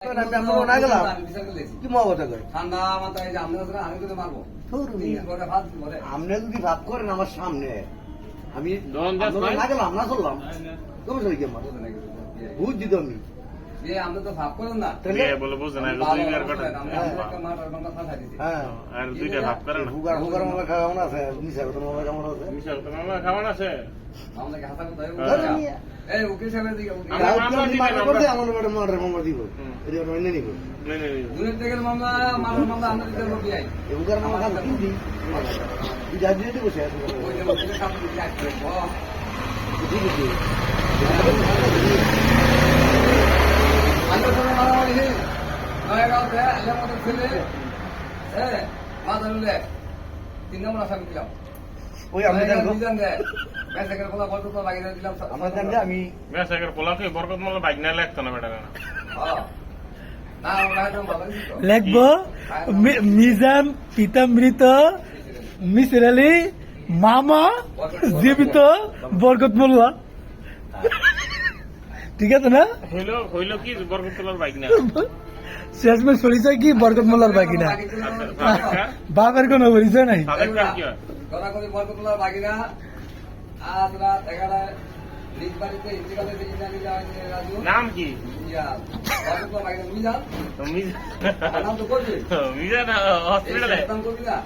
আপনি যদি ভাব করেন আমার সামনে আমি না গেলাম না চললাম বুঝছি তো আমি আমরা তো ভাব করেন না বলে বুঝে না আর দুইটা ভাব করে না হুগার হুগার মামলা কেমন আছে মিশাল তো মামলা কেমন আছে বিশাল তো মামলা খাওয়ান আছে আমাদেরকে হাসা করতে হবে এই উকিল সাহেবের দিকে মামলা দিব এনে নিব দুনিয়া থেকে মামলা মামলা আমরা দিতে হবে হুগার মামলা খান কি দিই যা দিয়ে দিব সে ওই যে উকিল সাহেব দিকে আসবে ঠিক আছে আমরা তো মারামারি হে নয়াগাঁওতে আল্লাহ মতো ছেলে হ্যাঁ মাদারুলে 3 নম্বর আসামি দিলাম ওই আমি জানবো মেসাকের বলা বলতো তো লাগিয়ে দিলাম আমরা জানলে আমি মেসাকের পোলাকে বরকত মোল্লা বাইক না লাগতো না বেটা না লিখবো মিজান পিতামৃত মিসির আলী মামা জীবিত বরকত মোল্লা ঠিক আছে না হইলো কি বরকত মোল্লার বাইক না শেষমেশ পরিচয় কি বরকত মোল্লার বাইক না বাপের কোনো পরিচয় নাই বরকতুল্লাহ বাগিনা আজ রাত 11টায় নিজ বাড়িতে ইন্তিকালে রাজু নাম কি বরকতুল্লাহ বাগিনা মিজান নাম তো করবি মিজান হসপিটালে নাম করবি না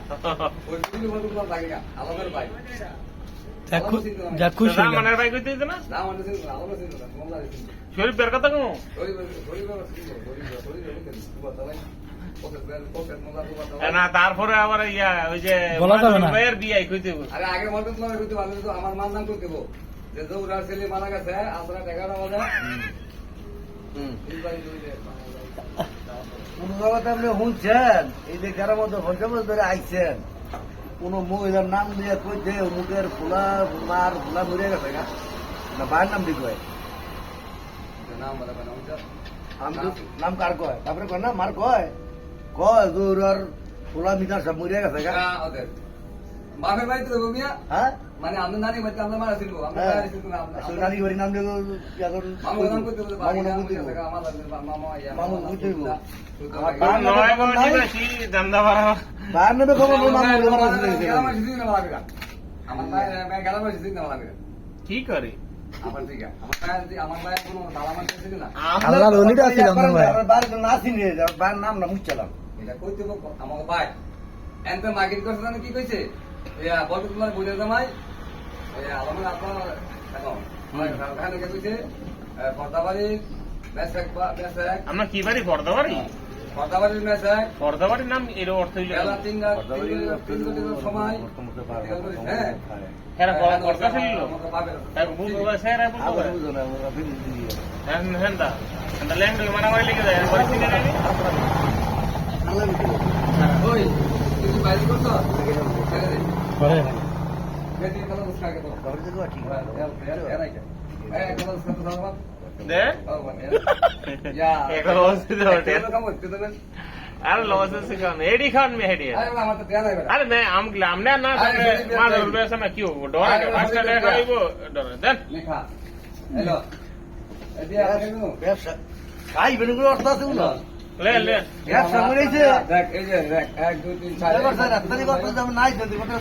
ওই বরকতুল্লাহ বাগিনা আমাদের ভাই যা খুশি মনের বাইক হইতে না না আমাদের সিং আমাদের সিং মোল্লা সিং শরীফ বের কথা কো না তারপরে আবার ইয়া ওই যে ভাইয়ের বিয়ে কইতে আরে আগে মত তোমার কইতে ভালো তো আমার মান নাম কইতে যে জৌরার ছেলে মারা গেছে আসরা 11টা বাজে কোন জায়গাতে আপনি শুনছেন এই যে যারা মতো ঘন্টা ধরে আইছেন কোন মহিলার নাম দিয়ে কইতে মুখের ফুলা মার ফুলা মরে গেছে না ভাইয়ের নাম দিয়ে কয় নাম কার কয় তারপরে কয় না মার কয় কয় জৌরার ফুলা মিটার সব মরে গেছে বাপের বাড়িতে দেবো মিয়া হ্যাঁ মানে আপনার নানি বাড়িতে আমরা মারা ছিল নানি বাড়ির নাম দিয়ে মামু নাম করতে বলতে মামু বুঝতে কি করে নাম না মুচ্ছিলাম এটা কইতে আমাকে ভাই এনতে মার্কেট করছে জানো কি কইছে বরকতুল্লাহ বুঝে জামাই আলমের আপনার ওখানে কইছে পর্দাবাড়ির মেসাক আমরা কি বাড়ি পর্দাবাড়ি পর্দাবাড়ির মেসাক পর্দাবাড়ির নাম এর অর্থ হইল বেলা 3 সময় হ্যাঁ এরা পর্দা ছিল এক বুঝ আছে এরা বুঝ হেন্দা ল্যাঙ্গুয়েজ মারামারি লেগে যায় পরিস্থিতি নেই ওই তুই বাইরে করছ করে বেটি কথা বুঝা কে তো ঠিক দে ইয়া এখন অসুবিধা হচ্ছে আর লস আছে কারণ এডি খান মে হেডি আমার তো দেয়া নাই আরে না আমনে না সামনে মা ধরবে না কি হবো ডরে পাঁচটা টাকা হইব ডরে দেন লেখা হ্যালো এদিয়া কেন ব্যবসা খাই বেনুগুলো অর্থ আছে না লে লে ব্যবসা করেছে দেখ এই যে দেখ 1 2 3 4 ব্যবসা রাত্রি করতে যাব নাই যদি কথা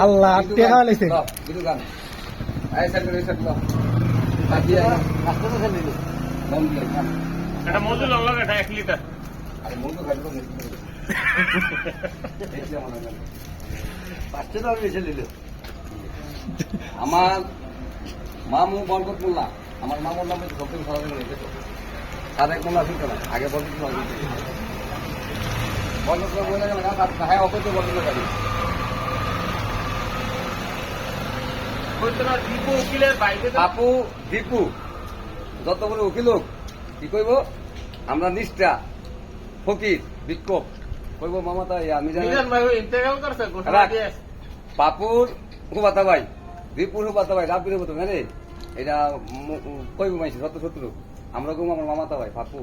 আল্লাহ টাকা লাইছে বিদু গান আই সেট করে সেট দাও বাকিয়া রাস্তা তো চলে গেল বম দিয়ে না এটা মজুল লাগে এটা 1 লিটার আরে মন তো খাইবো না এই যে মনে হয় পাঁচটা দাম বেশি নিল আমার মামু বরকত মোল্লা আমার মামুর নামে তো সবথেকে সারা দিন রেখেছো সাদেক মোল্লা ছিল না আগে বরকত মোল্লা বলে গেল না হ্যাঁ অপেক্ষা বরকত গাড়ি দীপু উকিলের বাইকে বাপু দীপু যত বলে উকিল হোক কি কইব আমরা নিষ্ঠা ফকির বিক্ষোভ কইব মামাতা আমি জানি ইন্তেকাল করছে বাপুর হুবাতা ভাই দীপুর হুবাতা ভাই রাবির মতো জানে এটা কইব মাইছি সত্য শত্রু আমরা কইব আমার মামাতা ভাই বাপু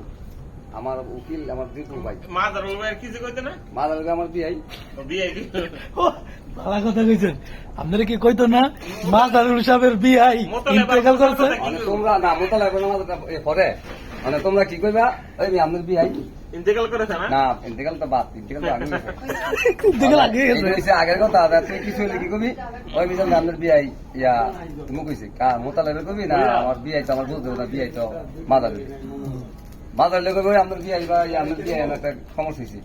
আমার উকিল আমার দীপু ভাই মা দারুল ভাই কিছু কইতে না মা দারুল আমার বিয়াই বিয়ে ভালো কথা কইছেন আপনারা কি কইতো না মা দারুল সাহেবের বিয়াই ইন্তেকাল করছে তোমরা না মোতালা পরে মানে তোমরা কি করবা ওই আপনার বিয়াই ইন্তেকাল করেছে না না ইন্তেকাল তো বাদ ইন্তেকাল তো আগে হয়েছে। দেখে লাগিয়ে এটা গেছে হইছে আগের কথা আর তুই কিছু হইলে কি করবি ওই মিজান আপনার বিয়াই ইয়া তুমি কইছে মোতালেবে করবি না আমার বিয়াই তো আমার বুঝতে হবে না বিয়াই তো মাদার মাদার লেগে কই আপনার বিয়াই বা ইয়া আপনার বিয়াই একটা সমস্যা হয়েছে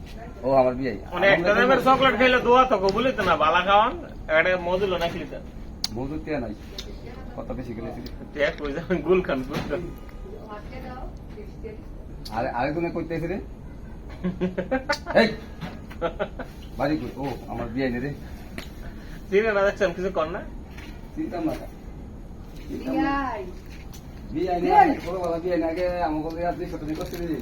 ও আমার বিয়াই মানে একটা দামের চকলেট খাইলে দোয়া তো বলি তো না বালা খাওয়ান এটা মজুল না খেলি তো মজুর টিয়া নাই কত বেশি গেলেছি টেক কই যাবেন গুল খান আরে আরেকজনে কইতেছে রে এই বাড়ি কই ও আমার বিয়াই নে রে চিনে না দেখছেন কিছু কর না চিন্তা না বিয়াই নে বড় বাবা বিয়াই না আগে আমাকে আর 200 টাকা কষ্ট দিবি